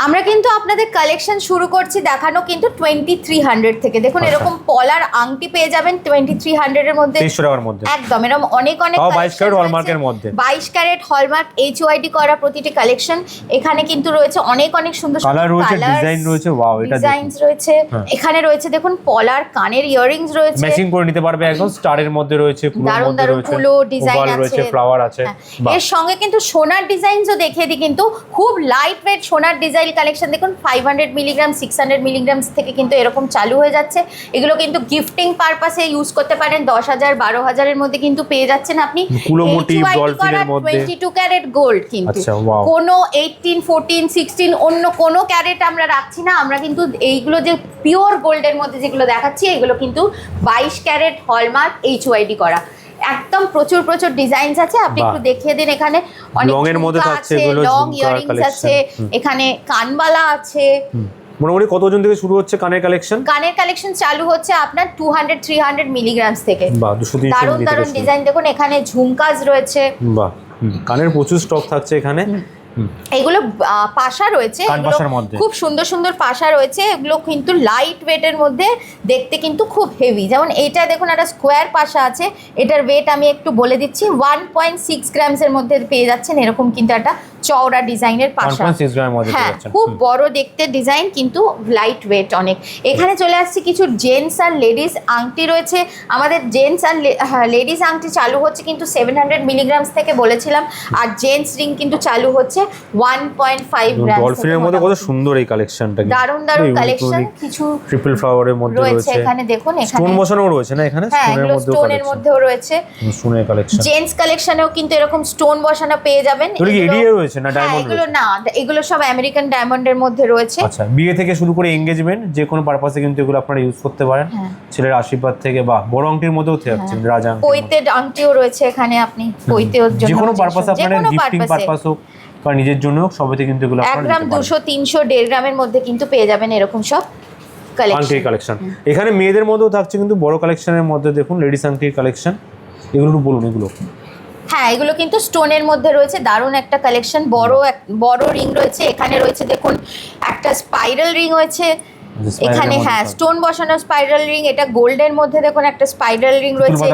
আমরা কিন্তু আপনাদের কালেকশন শুরু করছি দেখানো কিন্তু 2300 থেকে। দেখুন এরকম পলার আংটি পেয়ে যাবেন 2300 এর মধ্যে, 2300 টাকার মধ্যে একদম। এরকম অনেক 22 ক্যারেট হলমার্কের মধ্যে, 22 ক্যারেট হলমার্ক HYD করা প্রতিটি কালেকশন। এখানে কিন্তু রয়েছে অনেক সুন্দর কালার রয়েছে, ডিজাইন রয়েছে। ওয়াও, এটা ডিজাইনস রয়েছে। এখানে রয়েছে দেখুন পলার কানের ইয়াররিংস রয়েছে, ম্যাচিং করে নিতে পারবে একদম। স্টারের মধ্যে রয়েছে, পুরোর মধ্যে রয়েছে, পুরো ডিজাইন আছে, ফ্লাওয়ার আছে। এর সঙ্গে কিন্তু সোনার ডিজাইনসও দেখিয়ে দিই। কিন্তু খুব লাইট ওয়েট সোনার ডিজাইন কালেকশন দেখুন 500 মিলিগ্রাম 600 মিলিগ্রাম থেকে কিন্তু এরকম চালু হয়ে যাচ্ছে। এগুলো কিন্তু গিফটিং পারপাসে ইউজ করতে পারেন। 10,000 12,000 এর মধ্যে কিন্তু পেয়ে যাচ্ছেন আপনি। কুলোমোটিভ ডলফিনের মধ্যে 22 ক্যারেট গোল্ড, কিন্তু কোনো 18 14 16 অন্য কোনো ক্যারেট আমরা রাখছি না। আমরা কিন্তু এইগুলো যে পিওর গোল্ডের মধ্যে যেগুলো দেখাচ্ছি এগুলো কিন্তু 22 ক্যারেট হলমার্ক HYD করা। একদম প্রচুর প্রচুর ডিজাইনস আছে। আপনি একটু দেখিয়ে দিন। এখানে অনেক লং এর মধ্যে থাকছে, এগুলো লং ইয়াররিংস আছে, এখানে কানবালা আছে। মোটামুটি কত ওজন থেকে শুরু হচ্ছে কানের কালেকশন? কানের কালেকশন চালু হচ্ছে আপনার 200 300 মিলিগ্রামস থেকে। বাহ, 200 দারুণ দারুণ ডিজাইন দেখুন। এখানে ঝুমকাজ রয়েছে। বাহ, কানের প্রচুর স্টক থাকছে এখানে। এগুলো পাশা রয়েছে, খুব সুন্দর সুন্দর পাশা রয়েছে। এগুলো কিন্তু লাইট ওয়েটের মধ্যে, দেখতে কিন্তু খুব হেভি। যেমন এইটা দেখুন একটা স্কোয়ার পাশা আছে, এটার ওয়েট আমি একটু বলে দিচ্ছি 1.6 গ্রামসের মধ্যে পেয়ে যাচ্ছেন। এরকম কিন্তু একটা চওড়া ডিজাইনের পাশা, হ্যাঁ খুব বড় দেখতে ডিজাইন, কিন্তু লাইট ওয়েট অনেক। এখানে চলে আসছে কিছু জেন্টস আর লেডিস আংটি রয়েছে। আমাদের জেন্টস আর লেডিস আংটি চালু হচ্ছে কিন্তু 700 মিলিগ্রামস থেকে বলেছিলাম, আর জেন্টস রিং কিন্তু চালু হচ্ছে 1.5 গ্রাম। ডলফিনের মধ্যে কত সুন্দর এই কালেকশনটা, দারুণ দারুণ কালেকশন। কিছু ট্রিপল ফ্লাওয়ারের মধ্যে রয়েছে। এখানে দেখুন, এখানে স্টোন বসানো রয়েছে না, এখানে স্টোনের মধ্যেও রয়েছে। স্টোনের কালেকশন। জেন্টস কালেকশনেও কিন্তু এরকম স্টোন বসানো পেয়ে যাবেন। এগুলো রয়েছে না ডায়মন্ড? এগুলো না, এগুলো সব আমেরিকান ডায়মন্ডের মধ্যে রয়েছে। আচ্ছা, বিয়ে থেকে শুরু করে এনগেজমেন্ট যে কোনো পারপাসে কিন্তু এগুলো আপনারা ইউজ করতে পারেন। ছেলের আশীর্বাদ থেকে বা বড় আংটির মধ্যেও থাকছে, রাজা পৈতে আংটিও রয়েছে এখানে। আপনি পৈতের জন্য যে কোনো পারপাসে আপনারা গিফটিং পারপাস হোক বা নিজের জন্য হোক, সবতে কিন্তু এগুলো আপনারা 1 গ্রাম 200 300 1.5 গ্রামের মধ্যে কিন্তু পেয়ে যাবেন এরকম সব কালেকশন। এখানে মেয়েদের মধ্যেও থাকছে কিন্তু বড় কালেকশনের মধ্যে। দেখুন লেডিস আংটির কালেকশন, এগুলো একটু বলুন। এগুলো হ্যাঁ, এগুলো কিন্তু স্টোনের মধ্যে রয়েছে। দারুণ একটা কালেকশন। বড় রিং রয়েছে। এখানে রয়েছে দেখুন একটা স্পাইরাল রিং রয়েছে এখানে, হ্যাঁ স্টোন বসানো স্পাইরাল রিং। এটা গোল্ডের মধ্যে দেখুন একটা স্পাইরাল রিং রয়েছে।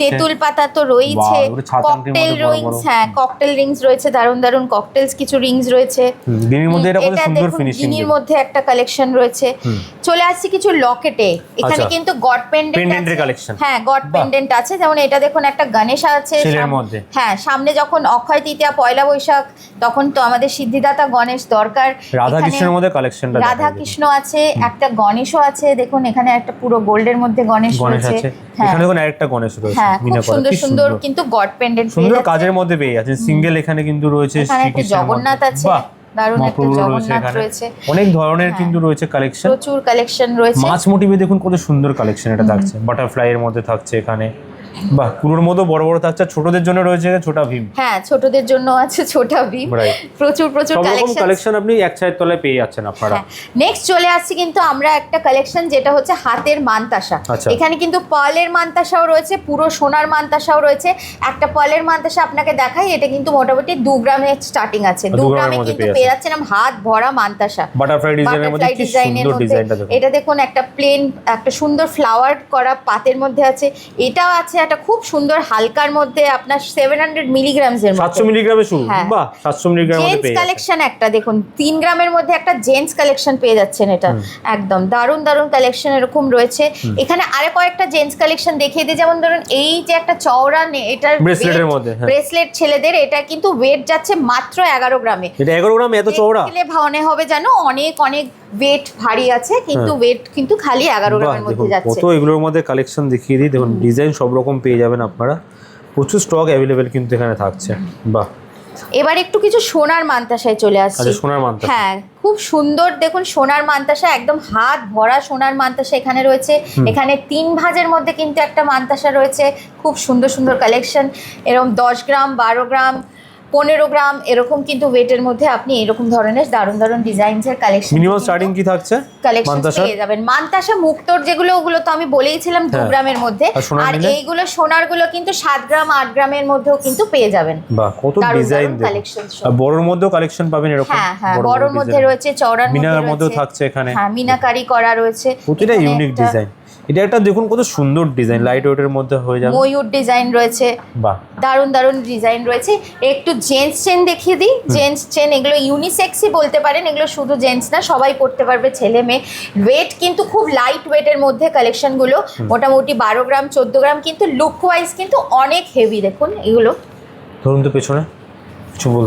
তেঁতুল পাতা তো রয়েছে, ককটেল রিংস, হ্যাঁ ককটেল রিংস রয়েছে। দারুণ দারুণ ককটেলস কিছু রিংস রয়েছে। গিনির মধ্যে এটা কত সুন্দর ফিনিশিং, গিনির মধ্যে একটা কালেকশন রয়েছে। চলে আসছে কিছু লকেটে। এখানে কিন্তু গড পেন্ডেন্টের কালেকশন, হ্যাঁ গড পেন্ডেন্ট আছে। যেমন এটা দেখুন একটা গণেশ আছে, হ্যাঁ সামনে যখন অক্ষয় তৃতীয়া পয়লা বৈশাখ তখন তো আমাদের সিদ্ধিদাতা গণেশ দরকার। রাধা কৃষ্ণের মধ্যে কালেকশনটা, রাধা কৃষ্ণ আছে, একটা গণেশও আছে। দেখুন এখানে একটা পুরো গোল্ডের মধ্যে গণেশ রয়েছে। এখানে দেখুন আরেকটা গণেশ রয়েছে, মিনা করা, সুন্দর সুন্দর কিন্তু গড পেন্ডেন্ট সুন্দর কাজের মধ্যে পেয়ে যাচ্ছে। সিঙ্গেল এখানে কিন্তু রয়েছে জগন্নাথ আছে, দারুণ একটা জগন্নাথ রয়েছে। অনেক ধরনের কিন্তু রয়েছে কালেকশন, প্রচুর কালেকশন রয়েছে। মাছ মোটিভে দেখুন কত সুন্দর কালেকশন এটা থাকছে। বাটারফ্লাই এর মধ্যে থাকছে এখানে। বাহ, পুরোর মধ্যে বড় বড় থাকছে। ছোটদের জন্য রয়েছে ছোটা ভীম, হ্যাঁ ছোটদের জন্য আছে ছোটা ভীম। প্রচুর প্রচুর কালেকশন আপনি এক ছাদের তলায় পেয়ে যাচ্ছেন আপনারা। নেক্সট চলে আসছে কিন্তু আমরা একটা কালেকশন যেটা হচ্ছে হাতের মানতাসা। এখানে কিন্তু পার্লের মানতাসাও রয়েছে, পুরো সোনার মানতাসাও রয়েছে। একটা পার্লের মানতাসা আপনাকে দেখাই, এটা কিন্তু মোটামুটি 2 গ্রামের স্টার্টিং আছে। 2 গ্রামে কিন্তু পেয়ে যাচ্ছেন হাত ভরা মানতাসা। বাটারফ্লাই ডিজাইনের মধ্যে কি সুন্দর ডিজাইনটা দেখুন। এটা দেখুন একটা প্লেন একটা সুন্দর ফ্লাওয়ার করা পাতের মধ্যে আছে। এটাও আছে একটা খুব সুন্দর হালকার মধ্যে আপনার 700 মিলিগ্রামস এর মধ্যে, 700 মিলিগ্রামে শুরু। বাহ, 700 মিলিগ্রামের মধ্যে পেয়ে যাচ্ছেন। কালেকশন একটা দেখুন 3 গ্রামের মধ্যে একটা জেন্টস কালেকশন পেয়ে যাচ্ছেন। এটা একদম দারুণ দারুণ কালেকশন এরকম রয়েছে। এখানে আরে কয়েকটা জেন্টস কালেকশন দেখিয়ে দিই। যেমন ধরুন এই যে একটা চওড়া এটার ব্রেসলেটের মধ্যে, ব্রেসলেট ছেলেদের, এটা কিন্তু ওয়েট যাচ্ছে মাত্র 11 গ্রামে। এটা 11 গ্রাম এত চওড়া মনে হবে জানো অনেক অনেক ওয়েট ভারী আছে, কিন্তু ওয়েট কিন্তু খালি 11 গ্রামের মধ্যে যাচ্ছে। কত এগুলোর মধ্যে কালেকশন দেখিয়ে দিই। দেখুন ডিজাইন সব রকম পেয়ে যাবেন আপনারা, প্রচুর স্টক অ্যাভেলেবেল কিন্তু এখানে থাকছে। বাহ, এবার একটু কিছু সোনার মানতাসায় চলে আসছে। সোনার মানতাসা, হ্যাঁ খুব সুন্দর দেখুন সোনার মানতাসা, একদম হাত ভরা সোনার মানতাসা এখানে রয়েছে। এখানে 3 ভাঁজের মধ্যে কিন্তু একটা মানতাসা রয়েছে। খুব সুন্দর সুন্দর কালেকশন, এরকম 10 গ্রাম 12 গ্রাম 15 গ্রাম এরকম কিন্তু ওয়েটের মধ্যে আপনি এরকম ধরনের দারুণ দারুণ ডিজাইনসের কালেকশন মিনিমাম স্টার্টিং কি থাকছে কালেকশন মান্তাসা? পেয়ে যাবেন। মান্তাসা মুক্তোর যেগুলো ওগুলো তো আমি বলেইছিলাম 2 হ্যাঁ। গ্রামের মধ্যে, আর সোনার আর নিলে? এইগুলো সোনারগুলো কিন্তু 7 গ্রাম 8 গ্রামের মধ্যেও কিন্তু পেয়ে যাবেন। বাহ, কত দারুণ ডিজাইন দারুণ collection সব। আর বড়র মধ্যেও কালেকশন পাবেন এরকম। হ্যাঁ হ্যাঁ, বড় বড়র মধ্যে design। রয়েছে, চওড়ার মিনার মধ্যে মধ্যেও রয়েছে। থাকছে এখানে। হ্যাঁ, মিনাকারি করা রয়েছে। প্রতিটা এখানে ইউনিক একটা ডিজাইন। এটা একটা দেখুন কত সুন্দর ডিজাইন, লাইট ওয়েটের মধ্যে হয়ে যাবে। ময়ূর ডিজাইন রয়েছে, বাহ, দারুণ দারুণ ডিজাইন রয়েছে। একটু জেন্টস চেন দেখিয়ে দিই। জেন্টস চেন এগুলো ইউনিসেক্সই বলতে পারেন, এগুলো শুধু জেন্টস না, সবাই পরতে পারবে, ছেলে মেয়ে। ওয়েট কিন্তু খুব লাইট ওয়েটের মধ্যে কালেকশনগুলো, মোটামুটি 12 গ্রাম 14 গ্রাম, কিন্তু লুক ওয়াইজ কিন্তু অনেক হেভি। দেখুন এগুলো ধরুন তো পেছনে কিছু বলতে